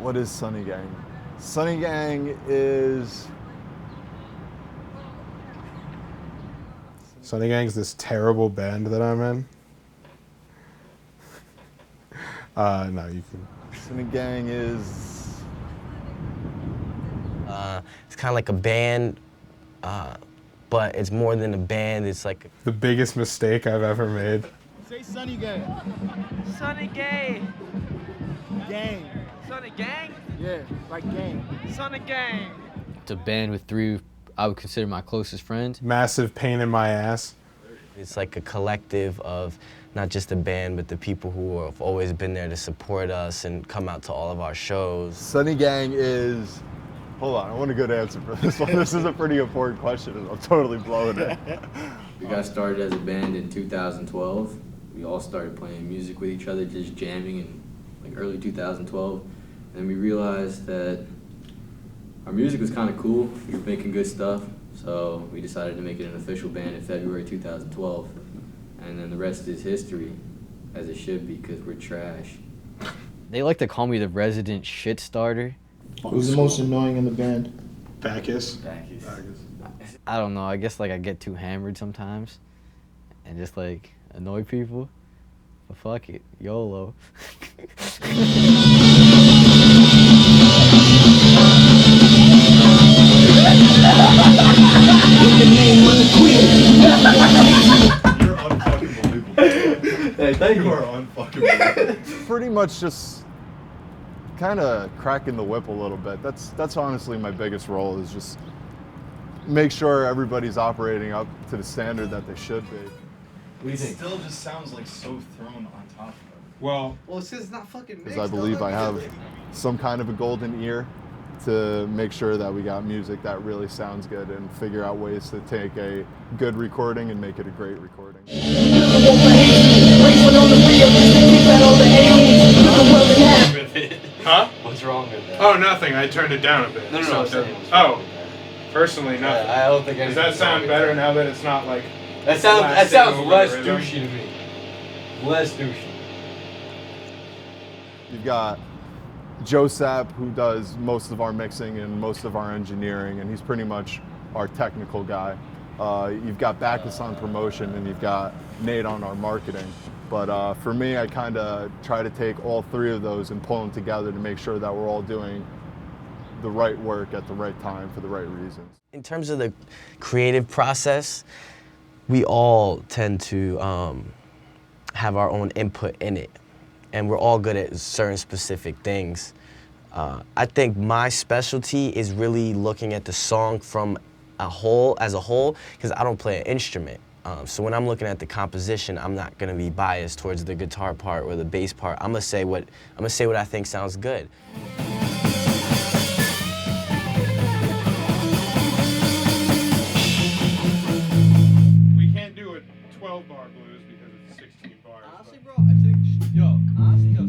What is Sunny Gang? Sunny Gang is... Sunny Gang's this terrible band that I'm in. No, you can. Sunny Gang is... It's kind of like a band, but it's more than a band. It's like The biggest mistake I've ever made. Say Sunny Gang. Sunny Gang. Gang. Sunny Gang. Yeah, like gang. Sunny Gang. It's a band with three I would consider my closest friends. Massive pain in my ass. it's like a collective of not just the band, but the people who have always been there to support us and come out to all of our shows. Sunny Gang is... Hold on, I want a good answer for this one. This is a pretty important question, and I'm totally blowing it. We got started as a band in 2012. We all started playing music with each other, just jamming in like early 2012. And we realized that our music was kind of cool. We were making good stuff, so we decided to make it an official band in February 2012. And then the rest is history, as it should be, because we're trash. They like to call me the resident shit starter. Who's the most annoying in the band? Bacchus. I don't know, I guess like I get too hammered sometimes and just like annoy people. But fuck it, YOLO. Hey, thank you. You are unfucking pretty much just kind of cracking the whip a little bit. That's honestly my biggest role, is just make sure everybody's operating up to the standard that they should be. What do you think? It still just sounds like so thrown on top of it. Well, it's because it's not fucking mixed. Because I believe I have some kind of a golden ear to make sure that we got music that really sounds good and figure out ways to take a good recording and make it a great recording. huh? What's wrong with that? Oh, nothing. I turned it down a bit. Oh, personally, nothing. I don't think Does that sound better now that it's not like... That sounds blasting less over the rhythm? douchey to me. Less douchey. You've got Joe Sapp, who does most of our mixing and most of our engineering, and he's pretty much our technical guy. You've got Bacchus on promotion, and you've got Nate on our marketing. But for me, I kind of try to take all three of those and pull them together to make sure that we're all doing the right work at the right time for the right reasons. In terms of the creative process, we all tend to have our own input in it, and we're all good at certain specific things. I think my specialty is really looking at the song from as a whole, because I don't play an instrument. So when I'm looking at the composition, I'm not gonna be biased towards the guitar part or the bass part. I'm gonna say what I think sounds good. We can't do a 12-bar blues because it's 16 bars. Honestly, bro, I think,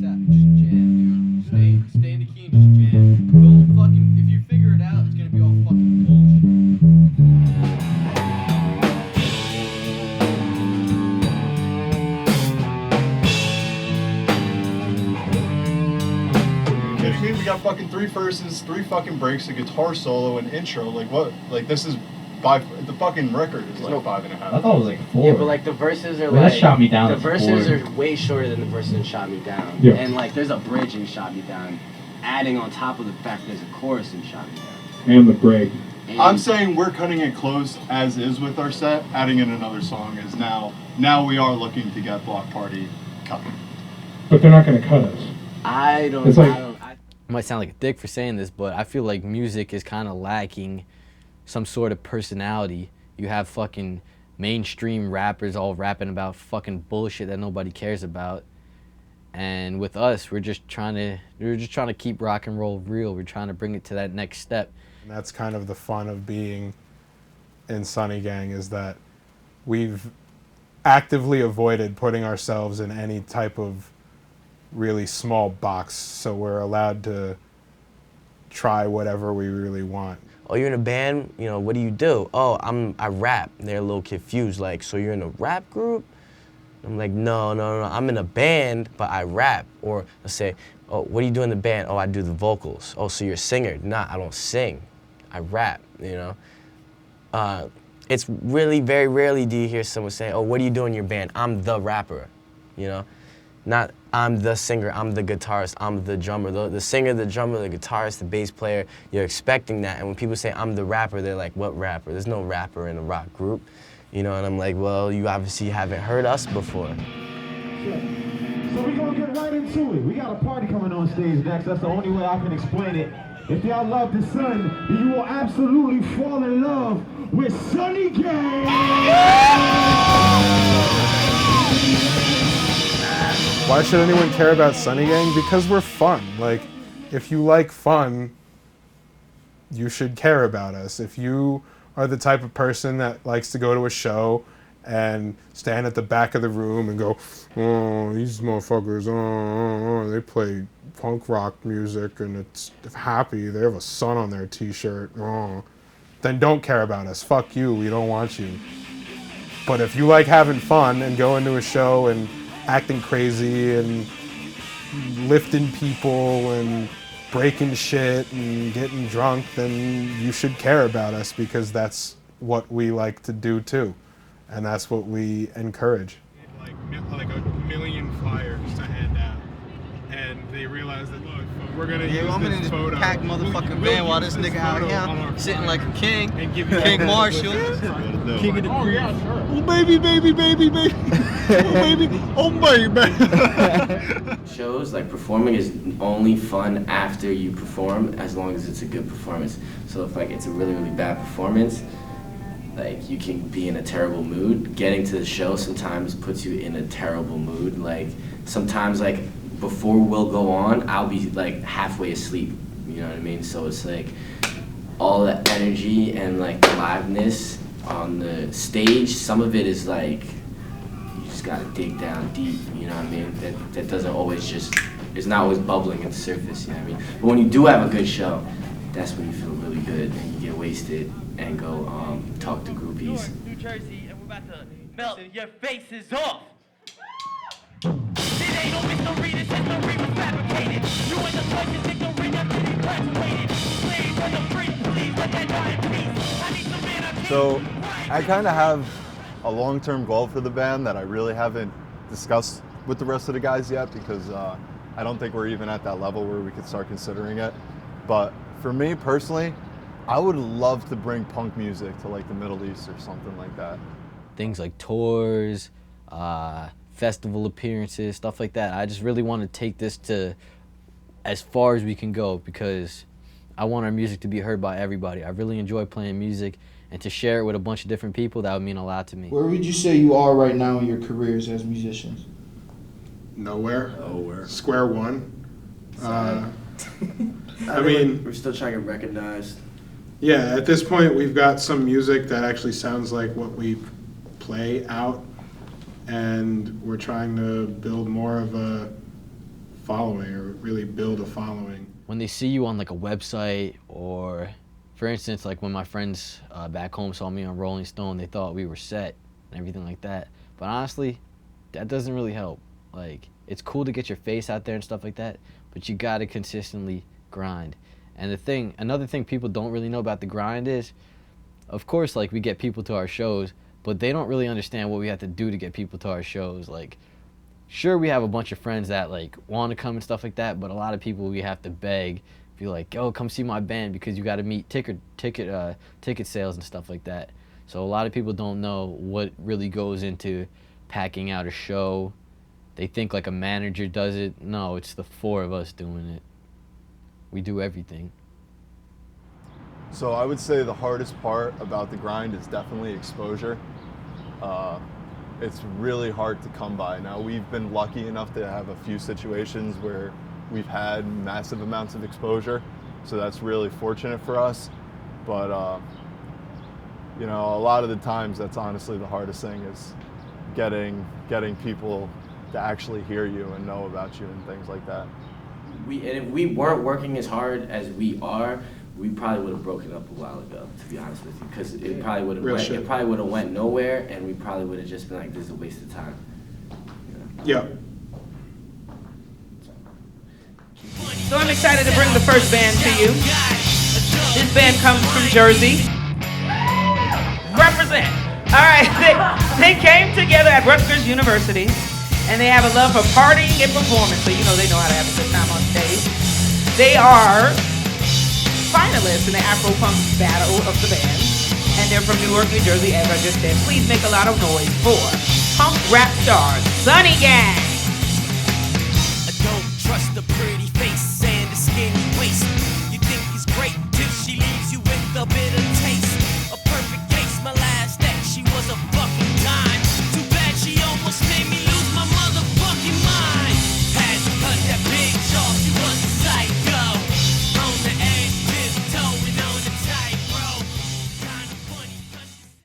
Sap, just jam, dude. Stay in the key and just jam. Don't fucking, if you figure it out, it's gonna be all fucking bullshit. If you mean we got fucking 3 verses, 3 fucking breaks, a guitar solo, an intro, like what? Like this is the fucking record is like 5.5. I thought it was like 4. Yeah, but like the verses are Well, like that Shot Me Down the is verses 4. are way shorter than the verses in Shot Me Down. Yeah. And like there's a bridge in Shot Me Down, adding on top of the fact there's a chorus in Shot Me Down. And the break. And I'm saying we're cutting it close as is with our set. Adding in another song is now we are looking to get Block Party cut. But they're not going to cut us. I don't. It's like- I might sound like a dick for saying this, but I feel like music is kind of lacking some sort of personality. You have fucking mainstream rappers all rapping about fucking bullshit that nobody cares about. And with us, we're just trying to keep rock and roll real. We're trying to bring it to that next step. And that's kind of the fun of being in Sunny Gang, is that we've actively avoided putting ourselves in any type of really small box, so we're allowed to try whatever we really want. Oh, you're in a band, you know, what do you do? Oh, I rap. They're a little confused, like, so you're in a rap group? I'm like, no, I'm in a band, but I rap. Or they'll say, oh, what do you do in the band? Oh, I do the vocals. Oh, so you're a singer? Nah, I don't sing. I rap, you know? It's really very rarely do you hear someone say, oh, what do you do in your band? I'm the rapper, you know? Not I'm the singer, I'm the guitarist, I'm the drummer. The singer, the drummer, the guitarist, the bass player, you're expecting that. And when people say I'm the rapper, they're like, what rapper? There's no rapper in a rock group. You know, and I'm like, well, you obviously haven't heard us before. So we're gonna get right into it. We got a party coming on stage next. That's the only way I can explain it. If y'all love the sun, then you will absolutely fall in love with Sunny Gang. Why should anyone care about Sunny Gang? Because we're fun. Like, if you like fun, you should care about us. If you are the type of person that likes to go to a show and stand at the back of the room and go, oh, these motherfuckers, they play punk rock music and it's happy, they have a sun on their t-shirt, then don't care about us. Fuck you, we don't want you. But if you like having fun and going to a show and acting crazy and lifting people and breaking shit and getting drunk, then you should care about us because that's what we like to do too. And that's what we encourage. Like a million flyers to hand out. And they realized that, look, we're gonna use I'm this in this photo. packed motherfucking van while this nigga out here sitting like a king, and give you King Marshall, king of the oh, crew. yeah, sure. Oh baby, baby, baby, baby, oh baby, oh baby. Shows, like performing is only fun after you perform, as long as it's a good performance. So if like it's a really, really bad performance, like you can be in a terrible mood. Getting to the show sometimes puts you in a terrible mood. Like sometimes like before we'll go on, I'll be like halfway asleep, you know what I mean? So it's like all the energy and like the liveness on the stage, some of it is like, you just gotta dig down deep, you know what I mean? That doesn't always just, it's not always bubbling at the surface, you know what I mean? But when you do have a good show, that's when you feel really good and you get wasted and go talk to groupies. New Jersey, and we're about to melt your faces off. It ain't no mystery, this history was fabricated. You and the choices ignorant after you graduated. Please, for the free, please let that die in peace. I need some man. So I kind of have a long-term goal for the band that I really haven't discussed with the rest of the guys yet because I don't think we're even at that level where we could start considering it. But for me personally, I would love to bring punk music to like the Middle East or something like that. Things like tours, festival appearances, stuff like that. I just really want to take this to as far as we can go because I want our music to be heard by everybody. I really enjoy playing music, and to share it with a bunch of different people, that would mean a lot to me. Where would you say you are right now in your careers as musicians? Nowhere. Nowhere. Square one. I mean, we're still trying to get recognized. Yeah, at this point we've got some music that actually sounds like what we play out, and we're trying to build more of a following, or really build a following. When they see you on like a website, or for instance, like when my friends back home saw me on Rolling Stone, they thought we were set and everything like that. But honestly, that doesn't really help. Like, it's cool to get your face out there and stuff like that, but you gotta consistently grind. And another thing people don't really know about the grind is, of course, like we get people to our shows, but they don't really understand what we have to do to get people to our shows. Like, sure, we have a bunch of friends that like want to come and stuff like that, but a lot of people we have to beg, be like, yo, come see my band because you got to meet ticket sales and stuff like that. So a lot of people don't know what really goes into packing out a show. They think like a manager does it. No, it's the four of us doing it. We do everything. So I would say the hardest part about the grind is definitely exposure. It's really hard to come by. Now, we've been lucky enough to have a few situations where we've had massive amounts of exposure, so that's really fortunate for us. But you know, a lot of the times that's honestly the hardest thing is getting people to actually hear you and know about you and things like that. And if we weren't working as hard as we are, we probably would have broken up a while ago, to be honest with you, because it probably would have went nowhere, and we probably would have just been like, this is a waste of time. Yeah. So I'm excited to bring the first band to you. This band comes from Jersey. Represent. All right, they came together at Rutgers University, and they have a love for partying and performance, so you know they know how to have a good time on stage. They are finalists in the Afro-Punk Battle of the Bands, and they're from Newark, New Jersey, as I just said. Please make a lot of noise for punk rap stars, Sunny Gang. I don't trust the pretty